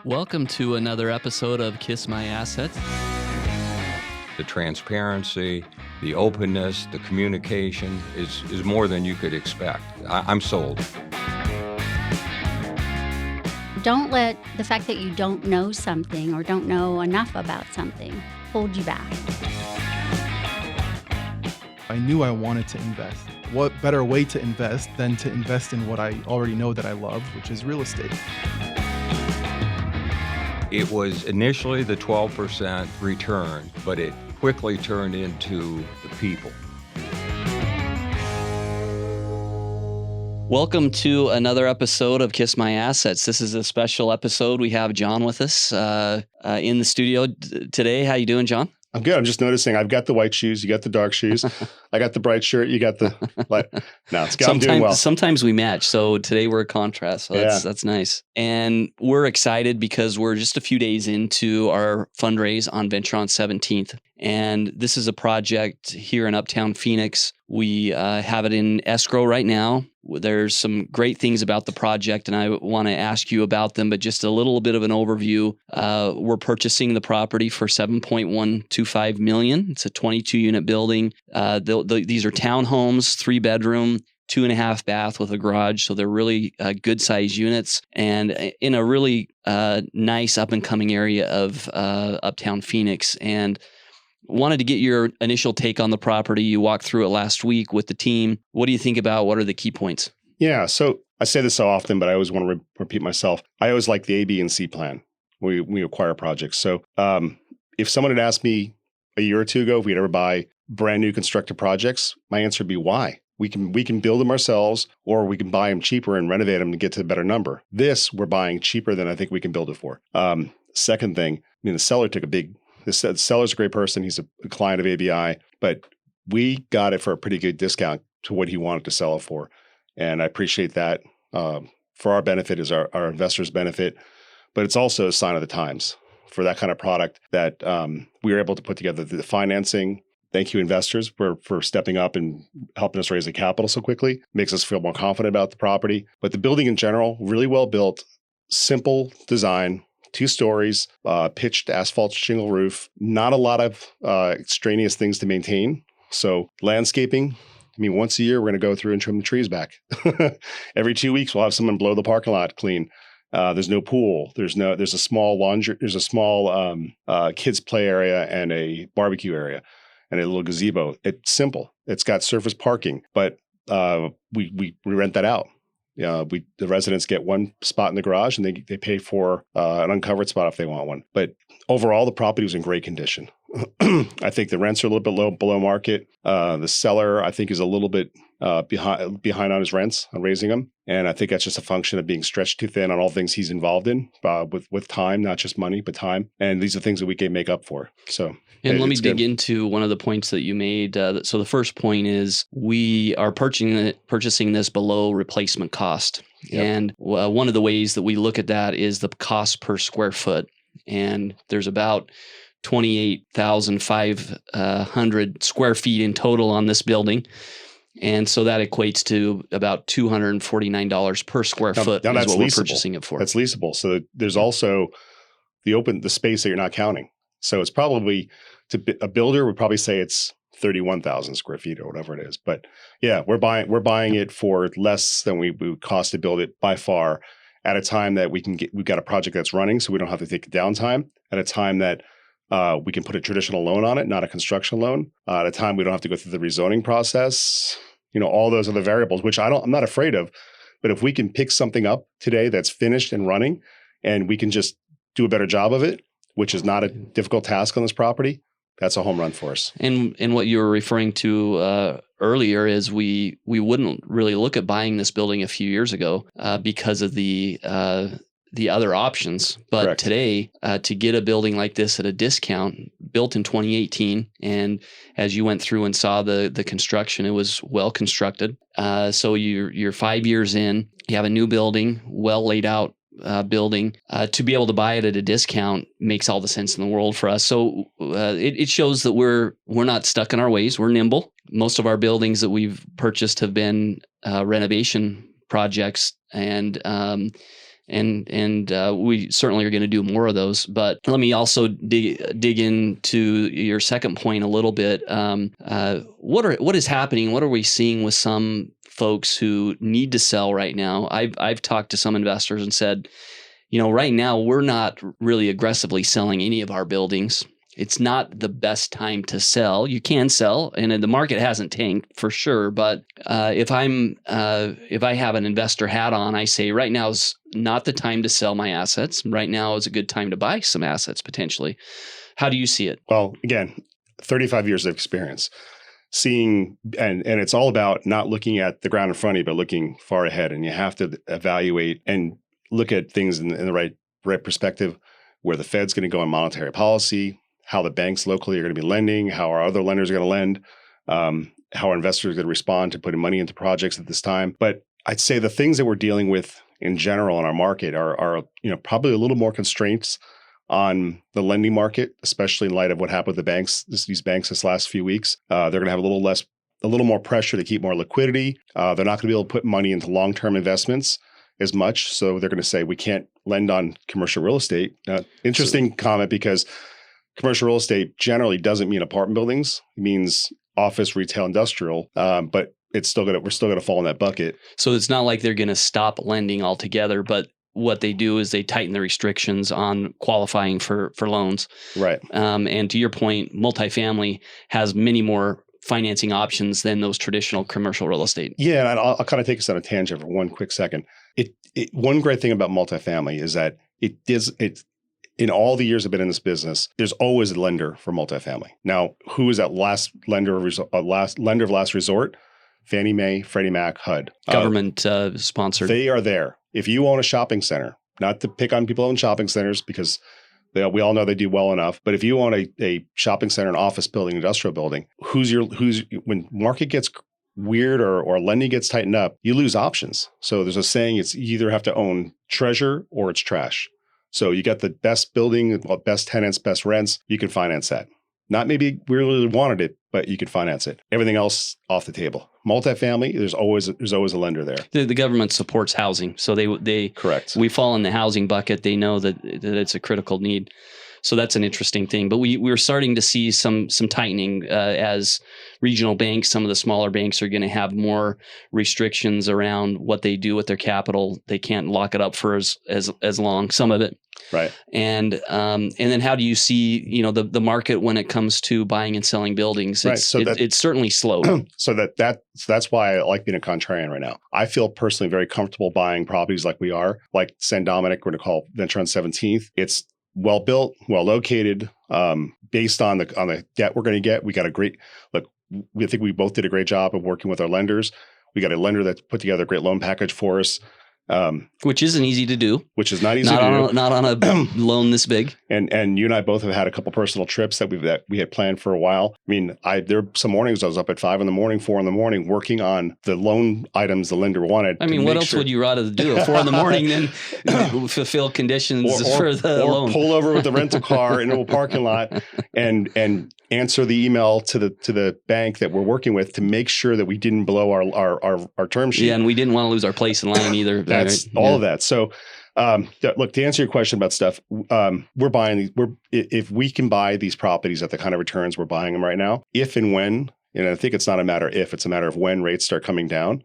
Welcome to another episode of Kiss My Assets. The transparency, the openness, the communication is more than you could expect. I'm sold. Don't let the fact that you don't know something or don't know enough about something hold you back. I knew I wanted to invest. What better way to invest than to invest in what I already know that I love, which is real estate. It was initially the 12% return, but it quickly turned into the people. Welcome to another episode of Kiss My Assets. This is a special episode. We have John with us in the studio today. How you doing, John? I'm good. I'm just noticing I've got the white shoes. You got the dark shoes. I got the bright shirt. You got the light. No, it's good. I'm doing well. Sometimes we match. So today we're a contrast. So that's nice. And we're excited because we're just a few days into our fundraise on Venture on 17th. And this is a project here in Uptown Phoenix. We have it in escrow right now. There's some great things about the project, and I want to ask you about them, but just a little bit of an overview. We're purchasing the property for $7.125 million. It's a 22-unit building. These are townhomes, 3-bedroom, 2.5 bath with a garage. So they're really good size units and in a really nice up and coming area of Uptown Phoenix. And wanted to get your initial take on the property. You walked through it last week with the team. What do you think about? What are the key points? Yeah. So I say this so often, but I always want to repeat myself. I always like the A, B, and C plan when we acquire projects. So if someone had asked me a year or two ago if we'd ever buy brand new constructed projects, my answer would be why? We can build them ourselves, or we can buy them cheaper and renovate them to get to a better number. This we're buying cheaper than I think we can build it for. Second thing, the seller took the seller's a great person. He's a client of ABI, but we got it for a pretty good discount to what he wanted to sell it for. And I appreciate that. For our benefit is our investors' benefit, but it's also a sign of the times for that kind of product that we were able to put together the financing. Thank you, investors, for stepping up and helping us raise the capital so quickly. Makes us feel more confident about the property. But the building in general, really well built, simple design, 2 stories, pitched asphalt shingle roof, not a lot of extraneous things to maintain. So landscaping, once a year, we're going to go through and trim the trees back. Every 2 weeks, we'll have someone blow the parking lot clean. There's no pool. There's a small laundry. There's a small kids play area and a barbecue area and a little gazebo. It's simple. It's got surface parking, but we rent that out. The residents get one spot in the garage and they pay for an uncovered spot if they want one. But overall, the property was in great condition. I think the rents are a little bit below market. The seller, I think, is a little bit behind on his rents, on raising them. And I think that's just a function of being stretched too thin on all things he's involved in with time, not just money, but time. And these are things that we can make up for. So. And let me dig into one of the points that you made. So the first point is we are purchasing this below replacement cost. Yep. And one of the ways that we look at that is the cost per square foot. And there's about 28,500 square feet in total on this building. And so that equates to about $249 per square foot is what we're purchasing it for. That's leasable. So there's also the space that you're not counting. So it's probably, a builder would probably say it's 31,000 square feet or whatever it is. But yeah, we're buying it for less than we would cost to build it by far, at a time that we've got a project that's running, so we don't have to take downtime, at a time that we can put a traditional loan on it, not a construction loan, at a time we don't have to go through the rezoning process, all those other variables, which I'm not afraid of. But if we can pick something up today that's finished and running, and we can just do a better job of it, which is not a difficult task on this property, that's a home run for us. And what you were referring to earlier is we wouldn't really look at buying this building a few years ago because of the other options. But Correct. Today, to get a building like this at a discount, built in 2018, and as you went through and saw the construction, it was well constructed. So you're 5 years in, you have a new building, well laid out building, to be able to buy it at a discount makes all the sense in the world for us. So it shows that we're not stuck in our ways. We're nimble. Most of our buildings that we've purchased have been renovation projects, and and we certainly are going to do more of those. But let me also dig into your second point a little bit. What is happening? What are we seeing with some folks who need to sell right now? I've talked to some investors and said, right now we're not really aggressively selling any of our buildings. It's not the best time to sell. You can sell, and the market hasn't tanked for sure. But if I have an investor hat on, I say right now is not the time to sell my assets. Right now is a good time to buy some assets potentially. How do you see it? Well, again, 35 years of experience, seeing, and it's all about not looking at the ground in front of you, but looking far ahead. And you have to evaluate and look at things in the right perspective, where the Fed's going to go on monetary policy, how the banks locally are going to be lending, how our other lenders are going to lend, how our investors are going to respond to putting money into projects at this time. But I'd say the things that we're dealing with in general in our market are probably a little more constraints on the lending market, especially in light of what happened with the banks, these banks this last few weeks. They're going to have a little more pressure to keep more liquidity. They're not going to be able to put money into long-term investments as much. So they're going to say, we can't lend on commercial real estate. Interesting comment, because commercial real estate generally doesn't mean apartment buildings. It means office, retail, industrial, but we're still going to fall in that bucket. So it's not like they're going to stop lending altogether, but what they do is they tighten the restrictions on qualifying for loans. Right. And to your point, multifamily has many more financing options than those traditional commercial real estate. Yeah, and I'll kind of take us on a tangent for one quick second. One great thing about multifamily is that it's in all the years I've been in this business, there's always a lender for multifamily. Now, who is that last lender of last resort? Fannie Mae, Freddie Mac, HUD. Government sponsored. They are there. If you own a shopping center, not to pick on people who own shopping centers, because we all know they do well enough. But if you own a shopping center, an office building, industrial building, when market gets weird or lending gets tightened up, you lose options. So there's a saying, it's you either have to own treasure or it's trash. So you got the best building, best tenants, best rents, you can finance that. Not maybe we really wanted it, but you can finance it. Everything else off the table. Multifamily, there's always a lender there. The government supports housing, so they correct. We fall in the housing bucket. They know that it's a critical need. So that's an interesting thing. But we're starting to see some tightening as regional banks. Some of the smaller banks are going to have more restrictions around what they do with their capital. They can't lock it up for as long. Some of it. Right. And then how do you see the market when it comes to buying and selling buildings? It's certainly slowed. So that's why I like being a contrarian right now. I feel personally very comfortable buying properties like we are, like San Dominic, we're going to call Venture on 17th. It's well built, well located, based on the debt we're going to get. We got a great look. I think we both did a great job of working with our lenders. We got a lender that put together a great loan package for us. Which isn't easy to do. Which is not easy to do. Not on a loan this big. And you and I both have had a couple personal trips that we had planned for a while. I mean, there were some mornings I was up at 5 a.m, 4 a.m, working on the loan items the lender wanted. I mean, what else would you rather do at 4 a.m. than fulfill conditions for the loan? Or pull over with the rental car into a parking lot and answer the email to the bank that we're working with to make sure that we didn't blow our term sheet. Yeah, and we didn't want to lose our place in line either. That's all of that. So, look, to answer your question about stuff, we're buying these. If we can buy these properties at the kind of returns we're buying them right now, if and when, and I think it's not a matter if, it's a matter of when rates start coming down.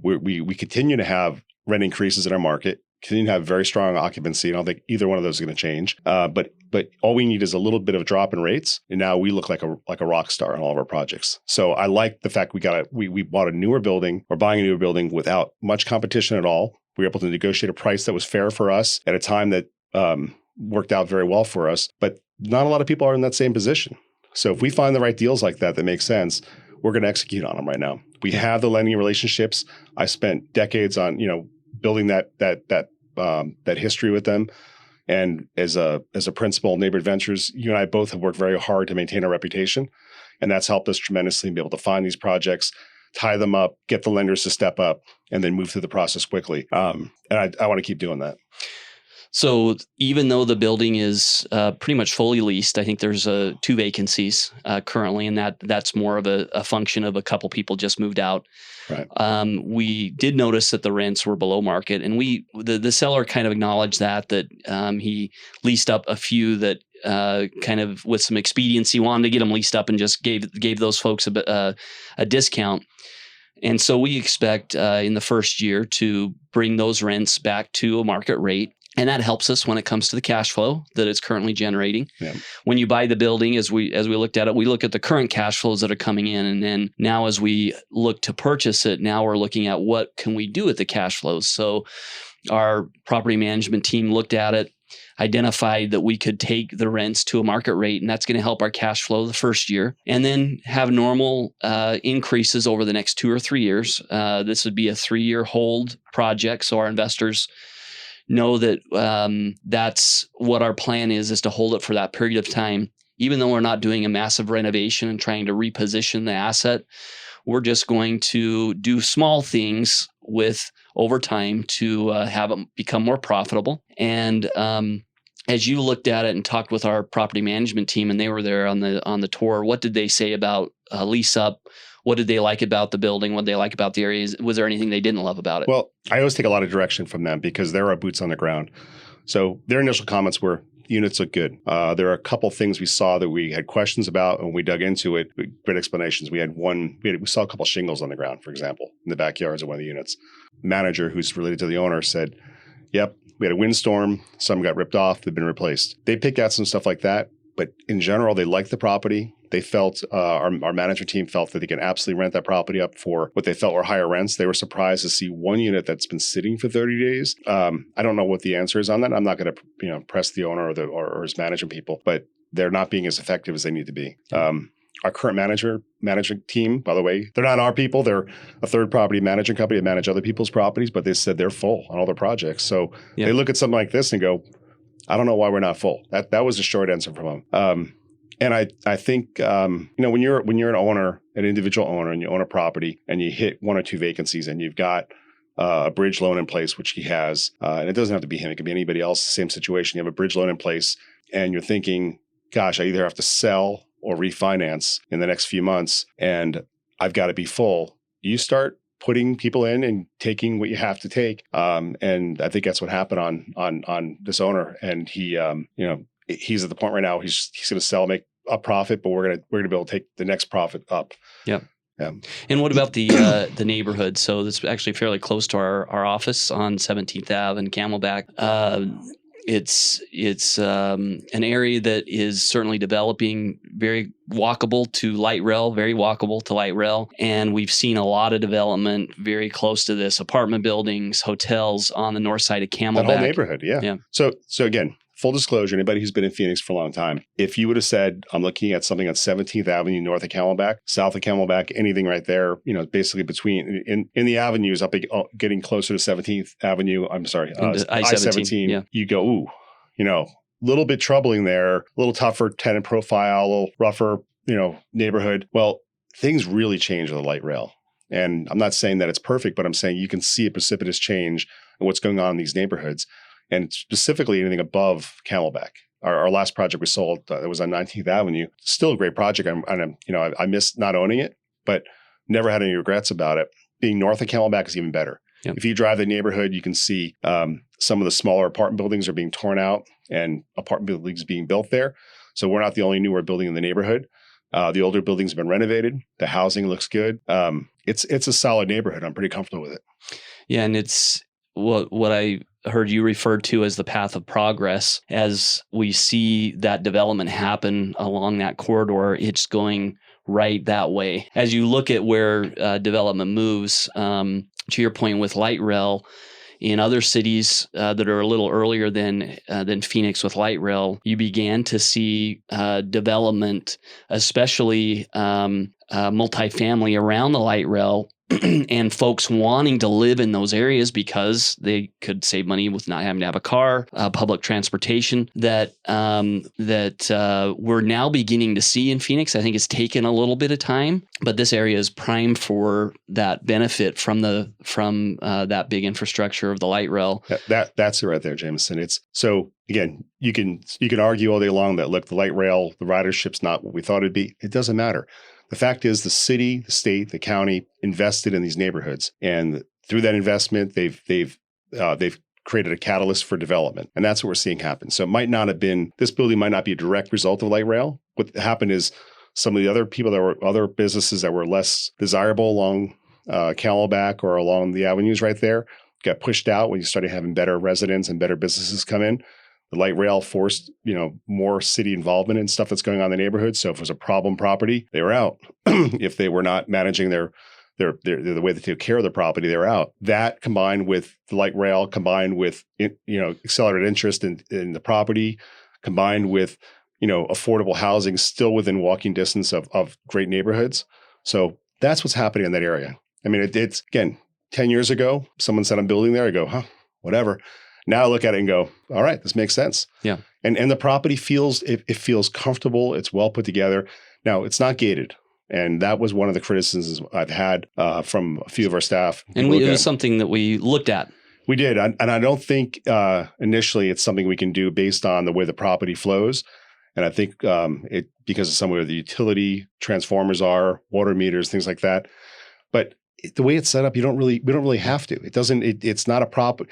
We continue to have rent increases in our market. Continue to have very strong occupancy. I don't think either one of those is going to change. But all we need is a little bit of a drop in rates, and now we look like a rock star on all of our projects. So I like the fact we bought a newer building. We're buying a newer building without much competition at all. We were able to negotiate a price that was fair for us at a time that worked out very well for us. But not a lot of people are in that same position. So if we find the right deals like that make sense, we're going to execute on them right now. We have the lending relationships. I spent decades on building that history with them. And as a principal of Neighborhood Ventures, you and I both have worked very hard to maintain our reputation. And that's helped us tremendously be able to find these projects, tie them up, get the lenders to step up, and then move through the process quickly. And I want to keep doing that. So even though the building is pretty much fully leased, I think there's 2 vacancies currently, and that's more of a function of a couple people just moved out. Right. We did notice that the rents were below market, and the seller kind of acknowledged that he leased up a few that kind of with some expediency wanted to get them leased up and just gave those folks a discount. And so we expect in the first year to bring those rents back to a market rate. And that helps us when it comes to the cash flow that it's currently generating. Yeah. When you buy the building, as we looked at it, we look at the current cash flows that are coming in. And then now as we look to purchase it, now we're looking at what can we do with the cash flows. So our property management team looked at it, identified that we could take the rents to a market rate, and that's going to help our cash flow the first year, and then have normal increases over the next 2 or 3 years. This would be a 3-year hold project, so our investors know that that's what our plan is to hold it for that period of time. Even though we're not doing a massive renovation and trying to reposition the asset, we're just going to do small things over time to have it become more profitable. And as you looked at it and talked with our property management team, and they were there on the tour, what did they say about lease up? What did they like about the building? What did they like about the areas? Was there anything they didn't love about it? Well, I always take a lot of direction from them because they're our boots on the ground. So their initial comments were, units look good. There are a couple things we saw that we had questions about, and when we dug into it, great explanations. We saw a couple shingles on the ground, for example, in the backyards of one of the units. The manager, who's related to the owner, said, yep, we had a windstorm. Some got ripped off. They've been replaced. They pick out some stuff like that, but in general, they liked the property. They felt, our management team felt that they can absolutely rent that property up for what they felt were higher rents. They were surprised to see one unit that's been sitting for 30 days. I don't know what the answer is on that. I'm not going to press the owner or his management people, but they're not being as effective as they need to be. Our current management team, by the way, they're not our people. They're a third property management company that manage other people's properties, but they said they're full on all their projects. So They look at something like this and go, I don't know why we're not full. That was the short answer from them. And I think when you're an owner, an individual owner, and you own a property and you hit 1 or 2 vacancies and you've got a bridge loan in place, which he has, and it doesn't have to be him, it could be anybody else, same situation. You have a bridge loan in place and you're thinking, gosh, I either have to sell or refinance in the next few months and I've got to be full. You start putting people in and taking what you have to take. And I think that's what happened on this owner. And he, he's at the point right now, he's going to sell, make a profit, but we're going to be able to take the next profit up. Yeah. Yeah. And what about the neighborhood? So this is actually fairly close to our office on 17th Ave in Camelback. It's an area that is certainly developing, very walkable to light rail, and we've seen a lot of development very close to this, apartment buildings, hotels on the north side of Camelback. That whole neighborhood, yeah. So again, full disclosure, anybody who's been in Phoenix for a long time, if you would have said, I'm looking at something on 17th Avenue, north of Camelback, south of Camelback, anything right there, basically between, in the avenues up, getting closer to 17th Avenue, I-17, you go, ooh, little bit troubling there, a little tougher tenant profile, a little rougher, neighborhood. Well, things really change with the light rail. And I'm not saying that it's perfect, but I'm saying you can see a precipitous change in what's going on in these neighborhoods. And specifically anything above Camelback. Our last project we sold, it was on 19th Avenue. Still a great project. I missed not owning it, but never had any regrets about it. Being north of Camelback is even better. Yep. If you drive the neighborhood, you can see some of the smaller apartment buildings are being torn out and apartment buildings being built there. So we're not the only newer building in the neighborhood. The older buildings have been renovated. The housing looks good. It's a solid neighborhood. I'm pretty comfortable with it. Yeah, and it's what I heard you refer to as the path of progress. As we see that development happen along that corridor, it's going right that way. As you look at where development moves, to your point with light rail, in other cities that are a little earlier than Phoenix with light rail, you began to see development, especially multifamily around the light rail, and folks wanting to live in those areas because they could save money with not having to have a car, public transportation that we're now beginning to see in Phoenix. I think it's taken a little bit of time, but this area is primed for that benefit from that big infrastructure of the light rail. That's it right there, Jamison. It's so again, you can argue all day long that look, the light rail, the ridership's not what we thought it'd be. It doesn't matter. The fact is the city, the state, the county invested in these neighborhoods. And through that investment, they've created a catalyst for development. And that's what we're seeing happen. So it might not have been, this building might not be a direct result of light rail. What happened is some of the other people other businesses that were less desirable along Camelback or along the avenues right there got pushed out when you started having better residents and better businesses come in. The light rail forced, more city involvement and stuff that's going on in the neighborhood. So if it was a problem property, they were out. If they were not managing the way they take care of the property, they were out. That combined with the light rail, combined with accelerated interest in the property, combined with affordable housing still within walking distance of great neighborhoods. So that's what's happening in that area. I mean, it's again 10 years ago, someone said I'm building there. I go, whatever. Now I look at it and go, all right, this makes sense. Yeah. And the property feels comfortable. It's well put together. Now it's not gated. And that was one of the criticisms I've had from a few of our staff. And it was something that we looked at. We did. And I don't think initially it's something we can do based on the way the property flows. And I think because of some of the utility transformers are, water meters, things like that. But the way it's set up, we don't really have to. It doesn't. It's not a property.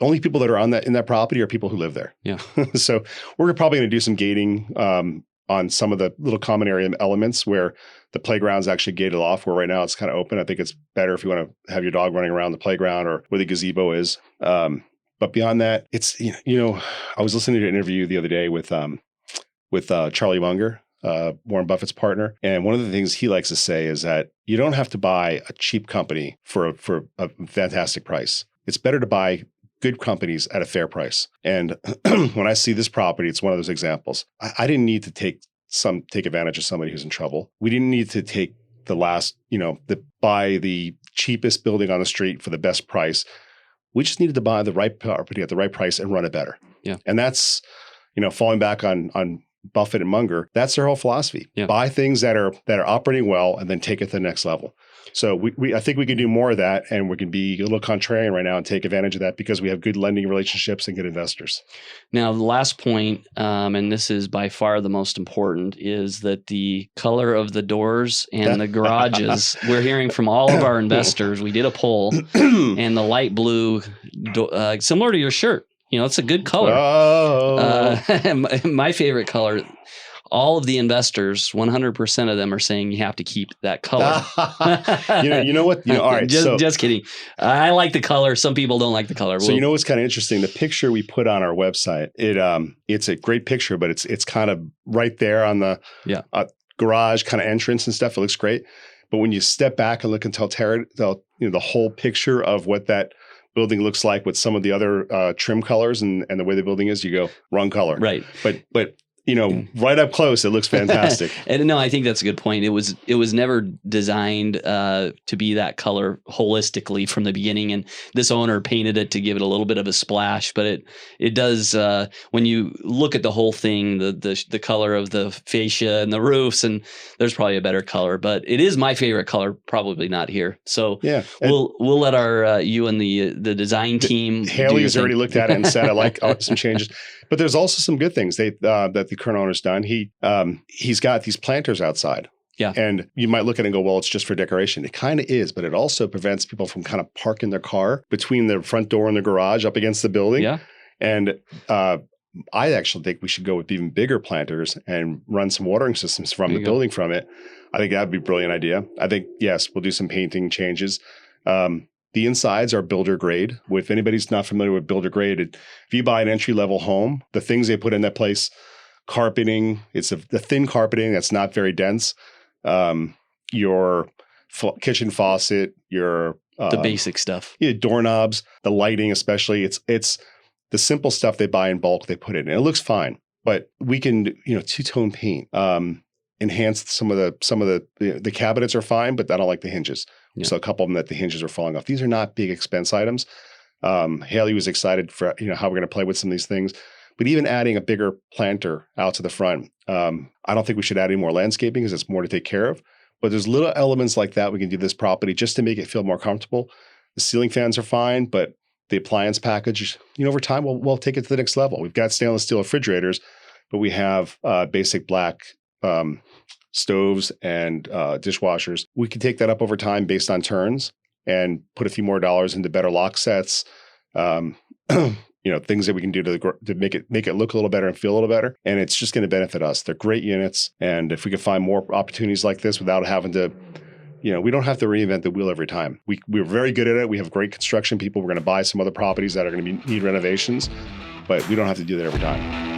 Only people that are in that property are people who live there. Yeah. So we're probably going to do some gating on some of the little common area elements where the playground's actually gated off, where right now it's kind of open. I think it's better if you want to have your dog running around the playground or where the gazebo is. But beyond that, it's, I was listening to an interview the other day with Charlie Munger, Warren Buffett's partner. And one of the things he likes to say is that you don't have to buy a cheap company for a fantastic price. It's better to buy good companies at a fair price. And when I see this property, it's one of those examples. I didn't need to take advantage of somebody who's in trouble. We didn't need to take buy the cheapest building on the street for the best price. We just needed to buy the right property at the right price and run it better. Yeah. And that's, falling back on Buffett and Munger, that's their whole philosophy. Yeah. Buy things that are operating well and then take it to the next level. So I think we can do more of that, and we can be a little contrarian right now and take advantage of that because we have good lending relationships and good investors. Now, the last point, and this is by far the most important, is that the color of the doors and the garages, we're hearing from all of our investors, we did a poll, and the light blue, similar to your shirt, it's a good color. Oh. My favorite color. All of the investors, 100% of them are saying you have to keep that color. You know what? All right. Just kidding. I like the color. Some people don't like the color. So what's kind of interesting? The picture we put on our website, it's a great picture, but it's kind of right there on the garage kind of entrance and stuff. It looks great. But when you step back and look and tell the whole picture of what that building looks like with some of the other trim colors and the way the building is, you go, wrong color. Right. But right up close, it looks fantastic. And no, I think that's a good point. It was never designed to be that color holistically from the beginning. And this owner painted it to give it a little bit of a splash, but it does, when you look at the whole thing, the color of the fascia and the roofs, and there's probably a better color, but it is my favorite color, probably not here. So yeah, we'll let our, you and the design team. Haley has already looked at it and said, I like some changes. But there's also some good things that the current owner's done. He's got these planters outside. Yeah. And you might look at it and go, well, it's just for decoration. It kind of is, but it also prevents people from kind of parking their car between the front door and the garage up against the building. Yeah. And I actually think we should go with even bigger planters and run some watering systems from the building from it. I think that'd be a brilliant idea. I think, yes, we'll do some painting changes. The insides are builder grade. If anybody's not familiar with builder grade, if you buy an entry level home, the things they put in that place, carpeting, it's the thin carpeting that's not very dense. Your kitchen faucet, your the basic stuff, doorknobs, the lighting, especially. It's the simple stuff they buy in bulk. They put in, and it looks fine. But we can, two-tone paint. Enhance some of the cabinets are fine, but I don't like the hinges. Yeah. So a couple of them that the hinges were falling off. These are not big expense items. Haley was excited for how we're going to play with some of these things. But even adding a bigger planter out to the front, I don't think we should add any more landscaping because it's more to take care of. But there's little elements like that we can do this property just to make it feel more comfortable. The ceiling fans are fine, but the appliance package, over time, we'll take it to the next level. We've got stainless steel refrigerators, but we have basic black stoves and dishwashers. We can take that up over time based on turns and put a few more dollars into better lock sets. Things that we can do to make it look a little better and feel a little better. And it's just going to benefit us. They're great units. And if we can find more opportunities like this without having to, we don't have to reinvent the wheel every time. We're very good at it. We have great construction people. We're going to buy some other properties that are going to need renovations, but we don't have to do that every time.